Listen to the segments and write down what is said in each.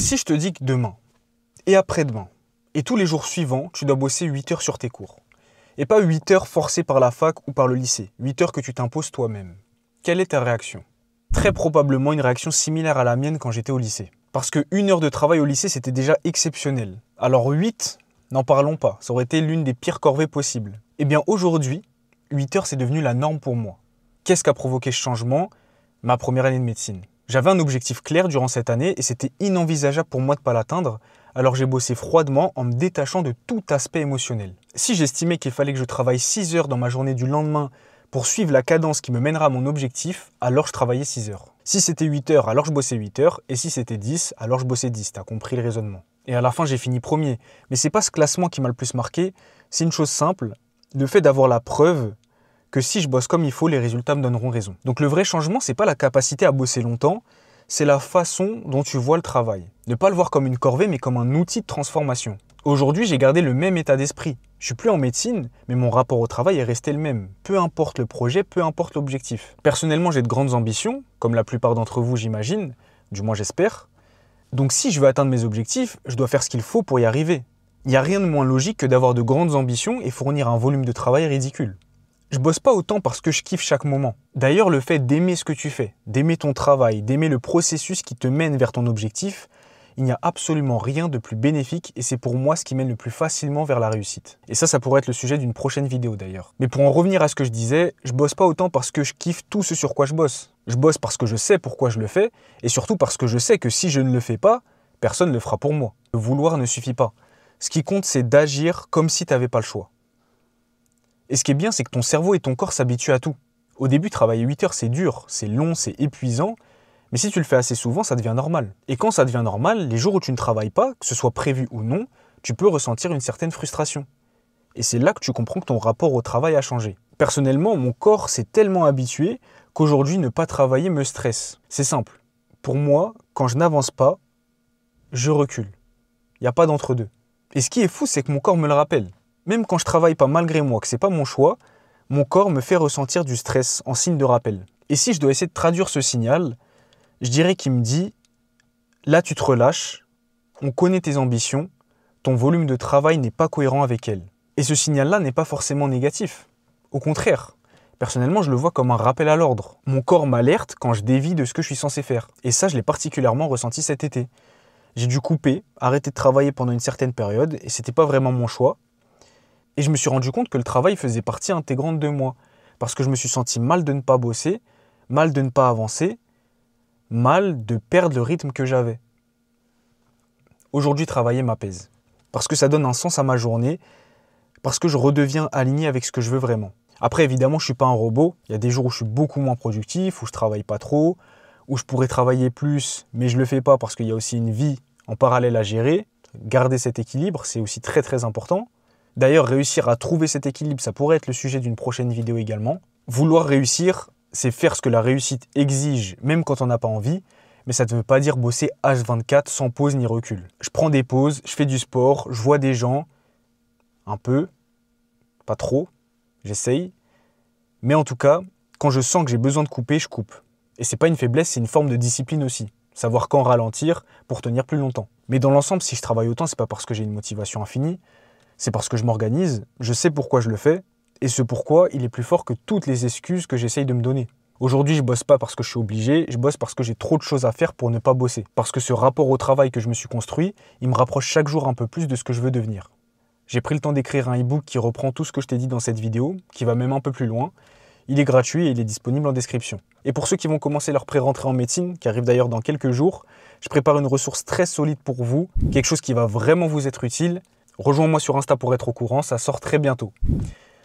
Si je te dis que demain, et après-demain, et tous les jours suivants, tu dois bosser 8 heures sur tes cours, et pas 8 heures forcées par la fac ou par le lycée, 8 heures que tu t'imposes toi-même, quelle est ta réaction? Très probablement une réaction similaire à la mienne quand j'étais au lycée. Parce que 1 heure de travail au lycée, c'était déjà exceptionnel. Alors 8, n'en parlons pas, ça aurait été l'une des pires corvées possibles. Eh bien aujourd'hui, 8 heures c'est devenu la norme pour moi. Qu'est-ce qui a provoqué ce changement? Ma première année de médecine. J'avais un objectif clair durant cette année et c'était inenvisageable pour moi de ne pas l'atteindre, alors j'ai bossé froidement en me détachant de tout aspect émotionnel. Si j'estimais qu'il fallait que je travaille 6 heures dans ma journée du lendemain pour suivre la cadence qui me mènera à mon objectif, alors je travaillais 6 heures. Si c'était 8 heures, alors je bossais 8 heures, et si c'était 10, alors je bossais 10, t'as compris le raisonnement. Et à la fin, j'ai fini premier. Mais c'est pas ce classement qui m'a le plus marqué, c'est une chose simple, le fait d'avoir la preuve que si je bosse comme il faut, les résultats me donneront raison. Donc le vrai changement, c'est pas la capacité à bosser longtemps, c'est la façon dont tu vois le travail. Ne pas le voir comme une corvée, mais comme un outil de transformation. Aujourd'hui, j'ai gardé le même état d'esprit. Je suis plus en médecine, mais mon rapport au travail est resté le même. Peu importe le projet, peu importe l'objectif. Personnellement, j'ai de grandes ambitions, comme la plupart d'entre vous, j'imagine, du moins j'espère. Donc si je veux atteindre mes objectifs, je dois faire ce qu'il faut pour y arriver. Il n'y a rien de moins logique que d'avoir de grandes ambitions et fournir un volume de travail ridicule. Je bosse pas autant parce que je kiffe chaque moment. D'ailleurs, le fait d'aimer ce que tu fais, d'aimer ton travail, d'aimer le processus qui te mène vers ton objectif, il n'y a absolument rien de plus bénéfique et c'est pour moi ce qui mène le plus facilement vers la réussite. Et ça pourrait être le sujet d'une prochaine vidéo d'ailleurs. Mais pour en revenir à ce que je disais, je bosse pas autant parce que je kiffe tout ce sur quoi je bosse. Je bosse parce que je sais pourquoi je le fais et surtout parce que je sais que si je ne le fais pas, personne ne le fera pour moi. Le vouloir ne suffit pas. Ce qui compte, c'est d'agir comme si tu n'avais pas le choix. Et ce qui est bien, c'est que ton cerveau et ton corps s'habituent à tout. Au début, travailler 8 heures, c'est dur, c'est long, c'est épuisant, mais si tu le fais assez souvent, ça devient normal. Et quand ça devient normal, les jours où tu ne travailles pas, que ce soit prévu ou non, tu peux ressentir une certaine frustration. Et c'est là que tu comprends que ton rapport au travail a changé. Personnellement, mon corps s'est tellement habitué qu'aujourd'hui, ne pas travailler me stresse. C'est simple. Pour moi, quand je n'avance pas, je recule. Il n'y a pas d'entre-deux. Et ce qui est fou, c'est que mon corps me le rappelle. Même quand je travaille pas malgré moi, que c'est pas mon choix, mon corps me fait ressentir du stress en signe de rappel. Et si je dois essayer de traduire ce signal, je dirais qu'il me dit « Là, tu te relâches, on connaît tes ambitions, ton volume de travail n'est pas cohérent avec elles. » Et ce signal-là n'est pas forcément négatif. Au contraire, personnellement, je le vois comme un rappel à l'ordre. Mon corps m'alerte quand je dévie de ce que je suis censé faire. Et ça, je l'ai particulièrement ressenti cet été. J'ai dû couper, arrêter de travailler pendant une certaine période, et c'était pas vraiment mon choix. Et je me suis rendu compte que le travail faisait partie intégrante de moi, parce que je me suis senti mal de ne pas bosser, mal de ne pas avancer, mal de perdre le rythme que j'avais. Aujourd'hui, travailler m'apaise, parce que ça donne un sens à ma journée, parce que je redeviens aligné avec ce que je veux vraiment. Après, évidemment, je ne suis pas un robot, il y a des jours où je suis beaucoup moins productif, où je ne travaille pas trop, où je pourrais travailler plus, mais je ne le fais pas parce qu'il y a aussi une vie en parallèle à gérer. Garder cet équilibre, c'est aussi très très important. D'ailleurs, réussir à trouver cet équilibre, ça pourrait être le sujet d'une prochaine vidéo également. Vouloir réussir, c'est faire ce que la réussite exige, même quand on n'a pas envie, mais ça ne veut pas dire bosser H24 sans pause ni recul. Je prends des pauses, je fais du sport, je vois des gens, un peu, pas trop, j'essaye. Mais en tout cas, quand je sens que j'ai besoin de couper, je coupe. Et c'est pas une faiblesse, c'est une forme de discipline aussi. Savoir quand ralentir pour tenir plus longtemps. Mais dans l'ensemble, si je travaille autant, c'est pas parce que j'ai une motivation infinie, c'est parce que je m'organise, je sais pourquoi je le fais, et ce pourquoi il est plus fort que toutes les excuses que j'essaye de me donner. Aujourd'hui, je bosse pas parce que je suis obligé, je bosse parce que j'ai trop de choses à faire pour ne pas bosser. Parce que ce rapport au travail que je me suis construit, il me rapproche chaque jour un peu plus de ce que je veux devenir. J'ai pris le temps d'écrire un e-book qui reprend tout ce que je t'ai dit dans cette vidéo, qui va même un peu plus loin. Il est gratuit et il est disponible en description. Et pour ceux qui vont commencer leur pré-rentrée en médecine, qui arrive d'ailleurs dans quelques jours, je prépare une ressource très solide pour vous, quelque chose qui va vraiment vous être utile. Rejoins-moi sur Insta pour être au courant, ça sort très bientôt.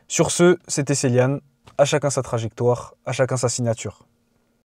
Sur ce, c'était Céliane. À chacun sa trajectoire, à chacun sa signature.